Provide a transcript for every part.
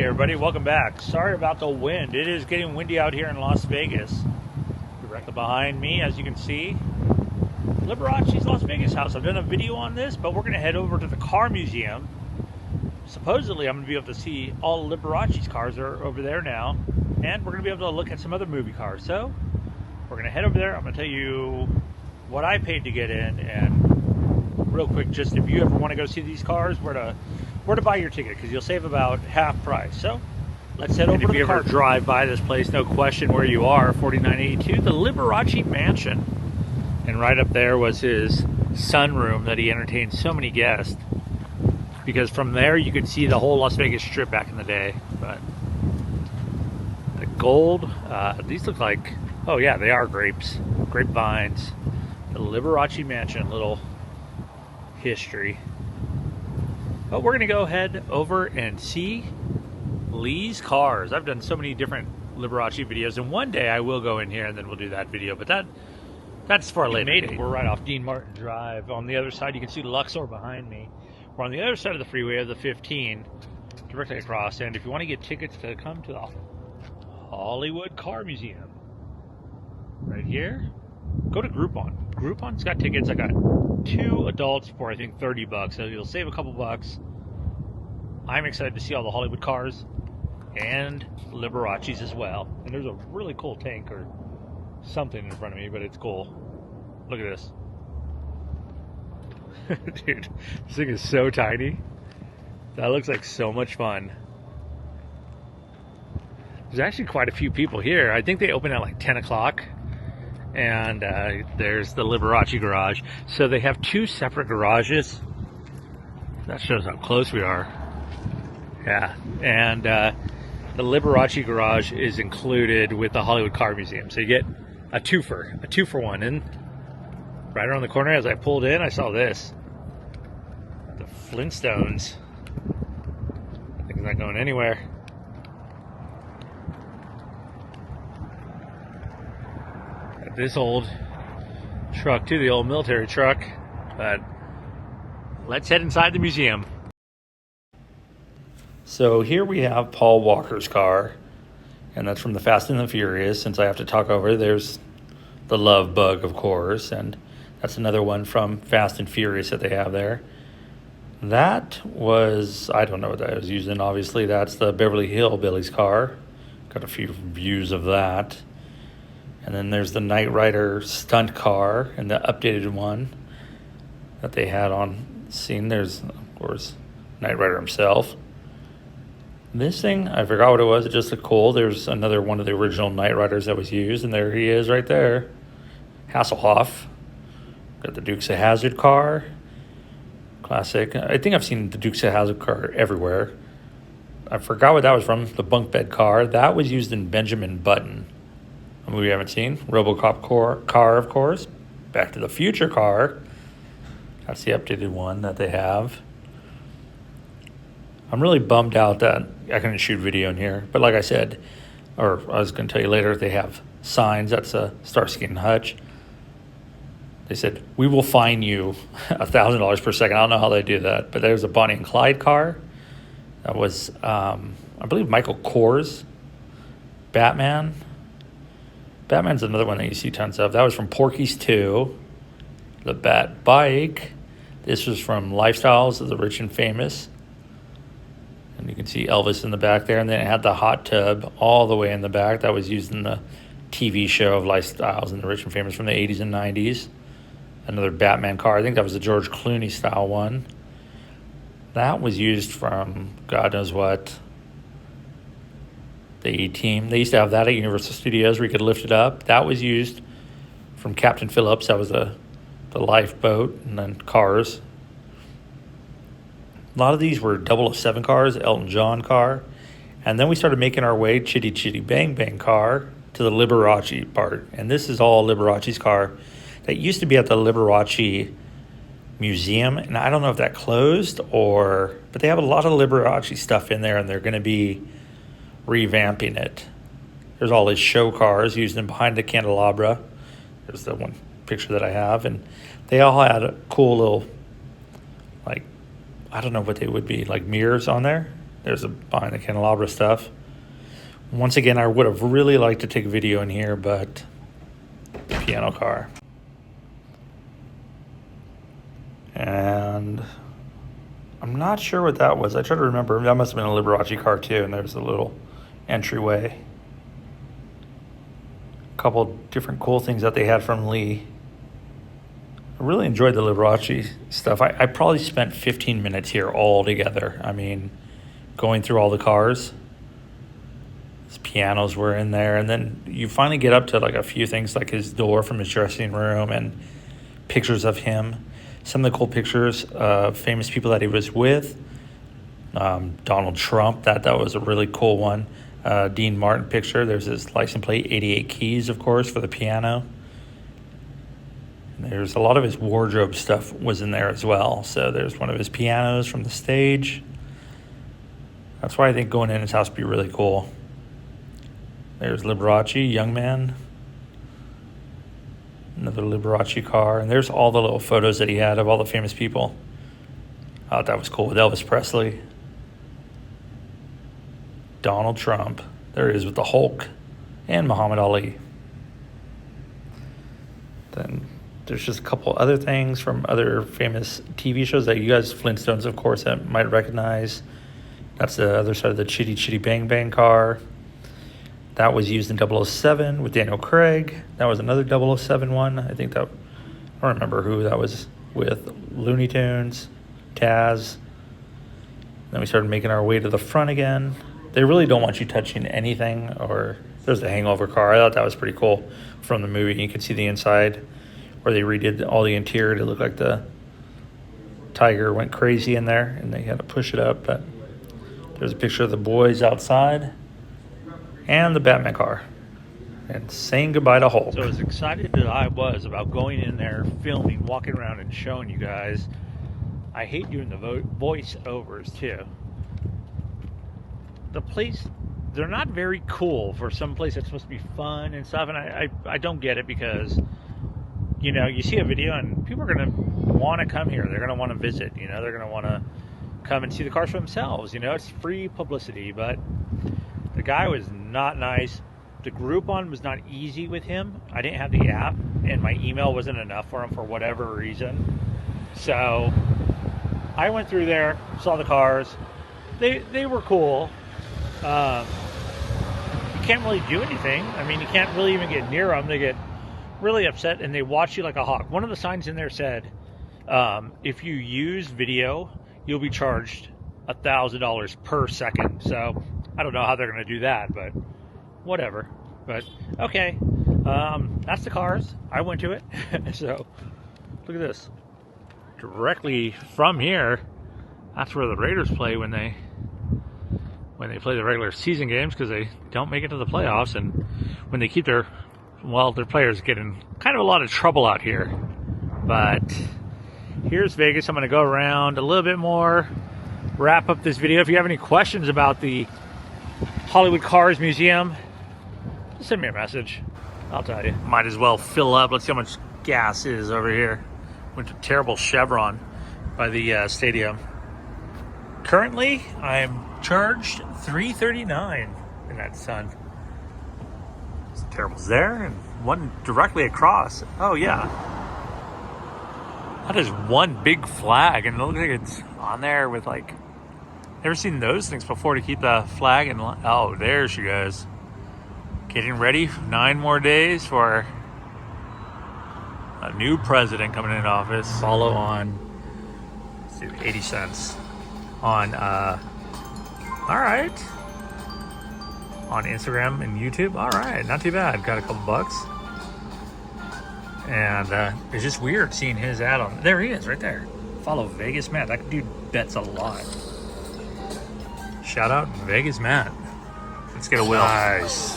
everybody, welcome back. Sorry about the wind. It is getting windy out here in Las Vegas. Directly behind me, as you can see, Liberace's Las Vegas house. I've done a video on this, but we're going to head over to the car museum. Supposedly, I'm going to be able to see all Liberace's cars are over there now, and we're going to be able to look at some other movie cars. So, we're going to head over there. I'm going to tell you what I paid to get in, and real quick, just if you ever want to go see these cars, where to buy your ticket, because you'll save about half price. So let's head over to the car. If you ever drive by this place, no question where you are, 4982, the Liberace Mansion. And right up there was his sunroom that he entertained so many guests, because from there you could see the whole Las Vegas Strip back in the day. But the gold, these look like, oh yeah, they are grapes, grapevines. The Liberace Mansion, little history. But we're gonna go head over and see Lee's cars. I've done so many different Liberace videos, and one day I will go in here and then we'll do that video, but that's for a later date. We're right off Dean Martin Drive. On the other side, you can see Luxor behind me. We're on the other side of the freeway of the 15, directly across. And if you want to get tickets to come to the Hollywood Car Museum, right here, go to Groupon. Groupon's got tickets. I got 2 adults for I think $30, so you'll save a couple bucks. I'm excited to see all the Hollywood cars and Liberace's as well. And there's a really cool tank or something in front of me, but it's cool. Look at this. Dude, this thing is so tiny. That looks like so much fun. There's actually quite a few people here. I think they open at like 10 o'clock. And there's the Liberace garage. So they have 2 separate garages. That shows how close we are. Yeah, and the Liberace garage is included with the Hollywood Car Museum. So you get a two for one. And right around the corner, as I pulled in, I saw this. The Flintstones. I think it's not going anywhere. This old truck too, the old military truck. But let's head inside the museum. So here we have Paul Walker's car, and that's from the Fast and the Furious. Since I have to talk over, there's the Love Bug, of course, and that's another one from Fast and Furious that they have there. That was, I don't know what that was using. Obviously, that's the Beverly Hillbillies car. Got a few views of that. And then there's the Knight Rider stunt car and the updated one that they had on scene. There's, of course, Knight Rider himself. This thing, I forgot what it was. It just looked cool. There's another one of the original Knight Riders that was used, and there he is right there. Hasselhoff. Got the Dukes of Hazzard car. Classic. I think I've seen the Dukes of Hazzard car everywhere. I forgot what that was from. The bunk bed car. That was used in Benjamin Button, a movie we haven't seen. RoboCop car, of course. Back to the Future car. That's the updated one that they have. I'm really bummed out that I couldn't shoot video in here. But like I said, or I was going to tell you later, they have signs. That's a Starsky and Hutch. They said, we will fine you $1,000 per second. I don't know how they do that. But there's a Bonnie and Clyde car. That was, I believe, Michael Kors. Batman. Batman's another one that you see tons of. That was from Porky's 2. The Bat Bike. This was from Lifestyles of the Rich and Famous. And you can see Elvis in the back there. And then it had the hot tub all the way in the back. That was used in the TV show of Lifestyles and the Rich and Famous from the 80s and 90s. Another Batman car. I think that was the George Clooney style one. That was used from God knows what. The E-Team. They used to have that at Universal Studios where you could lift it up. That was used from Captain Phillips. That was the lifeboat, and then cars. A lot of these were 007 cars, Elton John car. And then we started making our way, Chitty Chitty Bang Bang car, to the Liberace part. And this is all Liberace's car. That used to be at the Liberace Museum. And I don't know if that closed but they have a lot of Liberace stuff in there, and they're going to be revamping it. There's all his show cars used in behind the candelabra. There's the one picture that I have, and they all had a cool little, like, I don't know what they would be, like mirrors on there. There's a behind the candelabra stuff. Once again, I would have really liked to take a video in here, but the piano car. And I'm not sure what that was. I try to remember. That must have been a Liberace car too, and there's a little entryway. A couple different cool things that they had from Lee. I really enjoyed the Liberace stuff. I probably spent 15 minutes here all together. I mean, going through all the cars. His pianos were in there, and then you finally get up to like a few things like his door from his dressing room and pictures of him. Some of the cool pictures of famous people that he was with. Donald Trump, that was a really cool one. Dean Martin picture. There's his license plate, 88 keys, of course, for the piano. There's a lot of his wardrobe stuff was in there as well. So there's one of his pianos from the stage. That's why I think going in his house would be really cool. There's Liberace, young man. Another Liberace car. And there's all the little photos that he had of all the famous people. I thought that was cool with Elvis Presley. Donald Trump. There he is with the Hulk and Muhammad Ali. Then there's just a couple other things from other famous TV shows that you guys, Flintstones, of course, that might recognize. That's the other side of the Chitty Chitty Bang Bang car. That was used in 007 with Daniel Craig. That was another 007 one. I think that, I don't remember who that was with. Looney Tunes, Taz. Then we started making our way to the front again. They really don't want you touching anything. Or there's the Hangover car. I thought that was pretty cool from the movie. You can see the inside where they redid all the interior to look like the tiger went crazy in there and they had to push it up. But there's a picture of the boys outside. And the Batman car. And saying goodbye to Hulk. So as excited as I was about going in there, filming, walking around and showing you guys, I hate doing the voiceovers too. The place, they're not very cool for some place that's supposed to be fun and stuff. And I don't get it because, you know, you see a video and people are going to want to come here. They're going to want to visit. You know, they're going to want to come and see the cars for themselves. You know, it's free publicity, but the guy was not nice. The Groupon was not easy with him. I didn't have the app, and my email wasn't enough for him for whatever reason. So I went through there, saw the cars. They were cool. You can't really do anything. I mean, you can't really even get near them. They get really upset, and they watch you like a hawk. One of the signs in there said, if you use video, you'll be charged $1,000 per second. So I don't know how they're going to do that, but whatever. But okay, that's the cars. I went to it. So look at this. Directly from here, that's where the Raiders play when they play the regular season games, because they don't make it to the playoffs, and when they keep their players get in kind of a lot of trouble out here. But here's Vegas. I'm going to go around a little bit more, wrap up this video. If you have any questions about the Hollywood Cars Museum, just send me a message. I'll tell you. Might as well fill up. Let's see how much gas is over here. Went to terrible Chevron by the stadium. Currently, I'm charged $3.39 in that sun. It's terrible's there, and one directly across. Oh yeah, that is one big flag, and it looks like it's on there with like. Never seen those things before to keep the flag in line. Oh, there she goes. Getting ready. 9 more days for a new president coming into office. Follow on, let's see, 80 cents on, all right. On Instagram and YouTube. All right, not too bad. Got a couple bucks. And it's just weird seeing his ad on. There he is, right there. Follow Vegas Matt. That dude bets a lot. Shout out Vegas Matt. Let's get a wheel. Nice.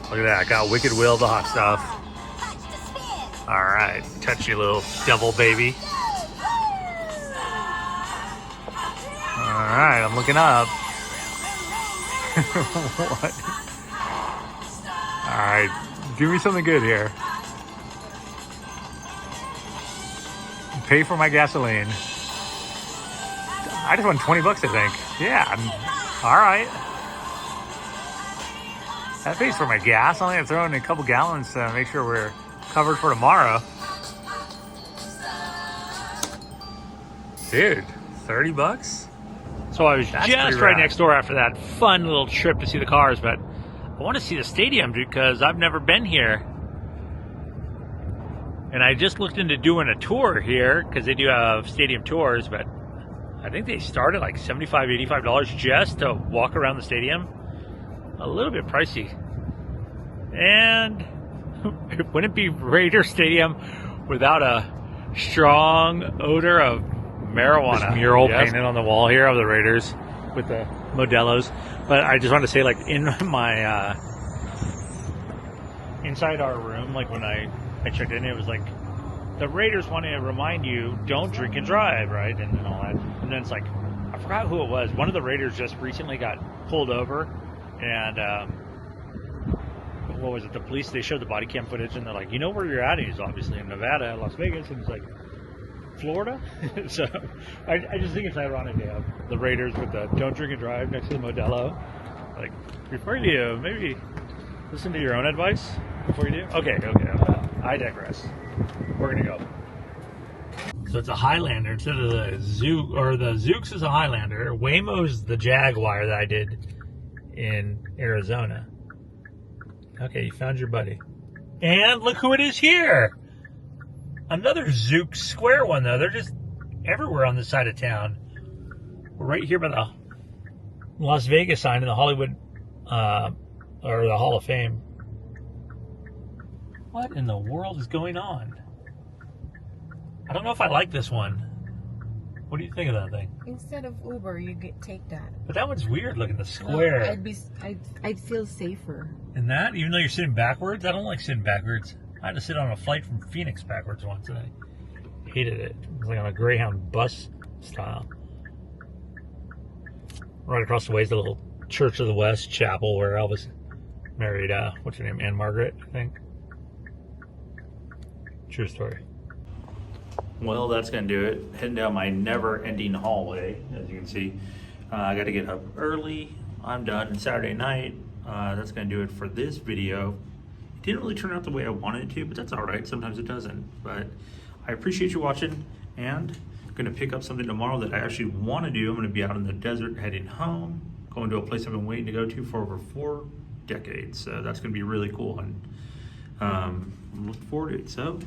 Look at that. Got Wicked Will, the hot stuff. All right. Touchy little devil baby. All right. I'm looking up. What? All right. Do me something good here. Pay for my gasoline. I just won $20, I think. Yeah. All right. That pays for my gas. I only have to throw in a couple gallons to make sure we're covered for tomorrow. Dude, 30 bucks? So I was just right next door after that fun little trip to see the cars, but I want to see the stadium because I've never been here. And I just looked into doing a tour here because they do have stadium tours, but I think they start at like $75, $85 just to walk around the stadium. A little bit pricey. And it wouldn't be Raider Stadium without a strong odor of marijuana. This mural painted on the wall here of the Raiders with the Modelos. But I just wanted to say, like, in my inside our room, like when I checked in, it was like the Raiders want to remind you, don't drink and drive, right? And all that. And then it's like, I forgot who it was. One of the Raiders just recently got pulled over, and what was it? The police, they showed the body cam footage, and they're like, you know where you're at? And he's obviously in Nevada, Las Vegas, and he's like, Florida? So I just think it's ironic to have the Raiders with the don't drink and drive next to the Modelo. Like, before you do, maybe listen to your own advice before you do. Okay. I digress. We're gonna go. So it's a Highlander instead of the Zook, or the Zooks is a Highlander. Waymo's the Jaguar that I did in Arizona. Okay, you found your buddy. And look who it is here. Another Zook square one, though. They're just everywhere on this side of town. We're right here by the Las Vegas sign in the Hollywood, or the Hall of Fame. What in the world is going on? I don't know if I like this one. What do you think of that thing? Instead of Uber, you take that. But that one's weird looking, the square. I'd feel safer. In that, even though you're sitting backwards? I don't like sitting backwards. I had to sit on a flight from Phoenix backwards once, and I hated it. It was like on a Greyhound bus style. Right across the way is the little Church of the West chapel where Elvis married, what's her name, Anne Margaret, I think. True story. Well, that's going to do it. Heading down my never-ending hallway, as you can see. I got to get up early. I'm done. It's Saturday night. That's going to do it for this video. It didn't really turn out the way I wanted it to, but that's all right. Sometimes it doesn't. But I appreciate you watching, and I'm going to pick up something tomorrow that I actually want to do. I'm going to be out in the desert heading home, going to a place I've been waiting to go to for over 4 decades. So that's going to be really cool, and I'm looking forward to it. So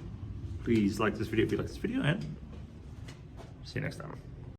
please like this video if you like this video, and see you next time.